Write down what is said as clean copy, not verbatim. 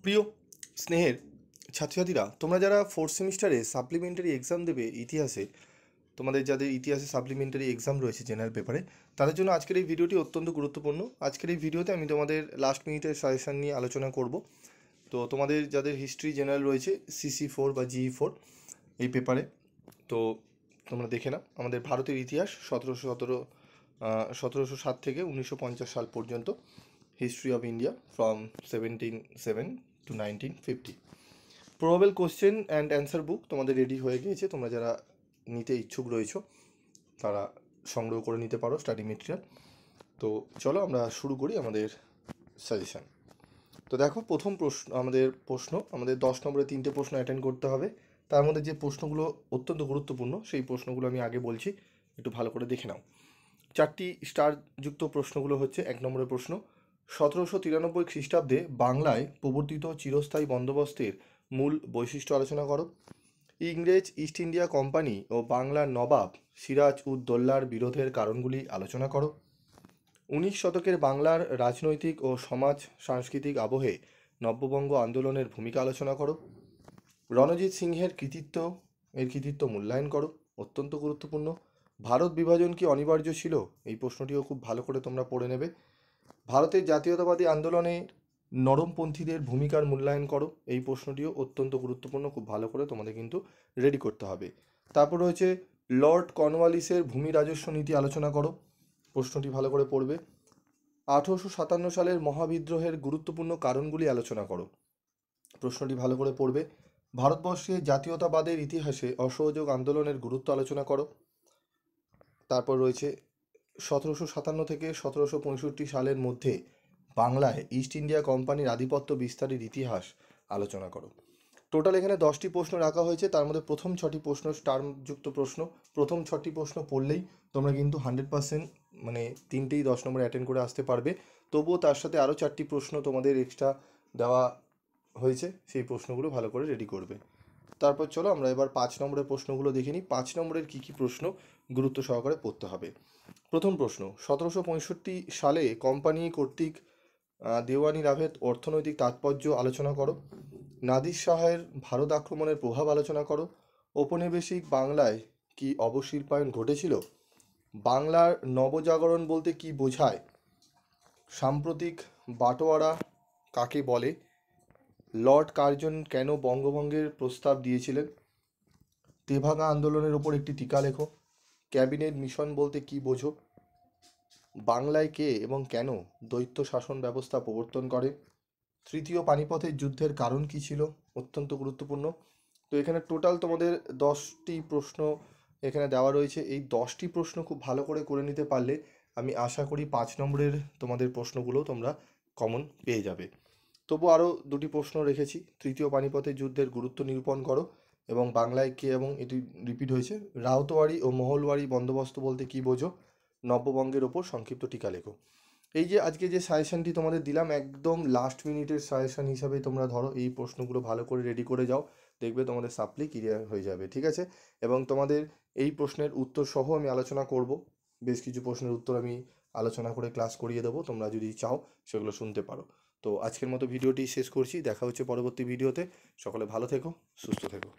প্রিয় স্নেহের ছাত্রছাত্রীরা, তোমরা যারা ফোর্থ সেমিস্টারে সাপ্লিমেন্টারি এক্সাম দেবে ইতিহাসে, তোমাদের যাদের ইতিহাসে সাপ্লিমেন্টারি এক্সাম রয়েছে জেনারেল পেপারে, তাদের জন্য আজকের এই ভিডিওটি অত্যন্ত গুরুত্বপূর্ণ। আজকের এই ভিডিওতে আমি তোমাদের লাস্ট মিনিটের সাজেশন নিয়ে আলোচনা করব। তো তোমাদের যাদের হিস্ট্রি জেনারেল রয়েছে CC4 বা GE4 এই পেপারে, তো তোমরা দেখে নাও আমাদের ভারতের ইতিহাস 1707 থেকে 1950 সাল পর্যন্ত, history of India from 1707 to 1950। Probable question and answer book তোমাদের রেডি হয়ে গিয়েছে। তোমরা যারা নিতে ইচ্ছুক রয়েছো তারা সংগ্রহ করে নিতে পারো স্টাডি মেটেরিয়াল। তো চলো আমরা শুরু করি আমাদের সাজেশান। তো দেখো, প্রথম প্রশ্ন আমাদের 10 নম্বরে 3টে প্রশ্ন অ্যাটেন্ড করতে হবে। তার মধ্যে যে প্রশ্নগুলো অত্যন্ত গুরুত্বপূর্ণ সেই প্রশ্নগুলো আমি আগে বলছি, একটু ভালো করে দেখে নাও। 4টি স্টারযুক্ত প্রশ্নগুলো হচ্ছে: 1 নম্বরের প্রশ্ন, 1793 খ্রিস্টাব্দে বাংলায় প্রবর্তিত চিরস্থায়ী বন্দোবস্তের মূল বৈশিষ্ট্য আলোচনা করো। ইংরেজ ইস্ট ইন্ডিয়া কোম্পানি ও বাংলার নবাব সিরাজ উদ দৌলার বিরোধের কারণগুলি আলোচনা করো। 19 শতকের বাংলার রাজনৈতিক ও সমাজ সাংস্কৃতিক আবহে নব্যবঙ্গ আন্দোলনের ভূমিকা আলোচনা করো। রণজিৎ সিংহের কৃতিত্ব মূল্যায়ন করো, অত্যন্ত গুরুত্বপূর্ণ। ভারত বিভাজন কি অনিবার্য ছিল? এই প্রশ্নটিও খুব ভালো করে তোমরা পড়ে নেবে। ভারতের জাতীয়তাবাদী আন্দোলনে নরমপন্থীদের ভূমিকার মূল্যায়ন করো, এই প্রশ্নটিও অত্যন্ত গুরুত্বপূর্ণ, খুব ভালো করে তোমাদের কিন্তু রেডি করতে হবে। তারপর রয়েছে লর্ড কর্নওয়ালিসের ভূমি রাজস্ব নীতি আলোচনা করো, প্রশ্নটি ভালো করে পড়বে। 1857 সালের মহাবিদ্রোহের গুরুত্বপূর্ণ কারণগুলি আলোচনা করো, প্রশ্নটি ভালো করে পড়বে। ভারতবর্ষে জাতীয়তাবাদের ইতিহাসে অসহযোগ আন্দোলনের গুরুত্ব আলোচনা করো। তারপর রয়েছে 1757 থেকে 1765 সালের মধ্যে বাংলায় ইস্ট ইন্ডিয়া কোম্পানির আধিপত্য বিস্তারের ইতিহাস আলোচনা করো। টোটাল এখানে 10টি প্রশ্ন রাখা হয়েছে, তার মধ্যে প্রথম 6টি প্রশ্ন স্টারযুক্ত প্রশ্ন। প্রথম 6টি প্রশ্ন পড়লেই তোমরা কিন্তু 100% মানে 3টেই 10 নম্বরে অ্যাটেন্ড করে আসতে পারবে। তবুও তার সাথে আরও 4টি প্রশ্ন তোমাদের এক্সট্রা দেওয়া হয়েছে, সেই প্রশ্নগুলো ভালো করে রেডি করবে। তারপর চলো আমরা এবার 5 নম্বরের প্রশ্নগুলো দেখে নিই। 5 নম্বরের কী কী প্রশ্ন গুরুত্ব সহকারে পড়তে হবে। প্রথম প্রশ্ন, 1765 সালে কোম্পানি কর্তৃক দেওয়ানি লাভের অর্থনৈতিক তাৎপর্য আলোচনা করো। নাদির শাহের ভারত আক্রমণের প্রভাব আলোচনা করো। ঔপনিবেশিক বাংলায় কি অবশিল্পায়ন ঘটেছিল? বাংলার নবজাগরণ বলতে কি বোঝায়? সাম্প্রতিক বাটোয়ারা কাকে বলে? লর্ড কার্জন কেন বঙ্গভঙ্গের প্রস্তাব দিয়েছিলেন? তেভাগা আন্দোলনের ওপর একটি টিকা লেখো। ক্যাবিনেট মিশন বলতে কি বোঝো? বাংলায় কে এবং কেন দ্বৈত শাসন ব্যবস্থা প্রবর্তন করে? তৃতীয় পানিপথের যুদ্ধের কারণ কি ছিল? অত্যন্ত গুরুত্বপূর্ণ। তো এখানে টোটাল তোমাদের 10টি প্রশ্ন এখানে দেওয়া রয়েছে। এই 10টি প্রশ্ন খুব ভালো করে নিতে পারলে আমি আশা করি 5 নম্বরের তোমাদের প্রশ্নগুলো তোমরা কমন পেয়ে যাবে। তবু আরও 2টি প্রশ্ন রেখেছি। তৃতীয় পানিপথের যুদ্ধের গুরুত্ব নিরূপণ করো এবং বাংলায় কে, এবং এটি রিপিট হয়েছে, রাউতওয়ারি ও মহলওয়ারি বন্দোবস্ত বলতে কি বোঝো? নব্যবঙ্গের ওপর সংক্ষিপ্ত টিকা লেখো। এই যে আজকে যে সাজেশনটি তোমাদের দিলাম, একদম লাস্ট মিনিটের সাজেশন হিসাবে তোমরা ধরো এই প্রশ্নগুলো ভালো করে রেডি করে যাও, দেখবে তোমাদের সাপ্লি ক্লিয়ার হয়ে যাবে, ঠিক আছে? এবং তোমাদের এই প্রশ্নের উত্তর সহ আমি আলোচনা করব, বেশ কিছু প্রশ্নের উত্তর আমি আলোচনা করে ক্লাস করিয়ে দেবো, তোমরা যদি চাও সেগুলো শুনতে পারো। তো আজকের মতো ভিডিওটি শেষ করছি, দেখা হচ্ছে পরবর্তী ভিডিওতে। সকলে ভালো থেকো, সুস্থ থেকো।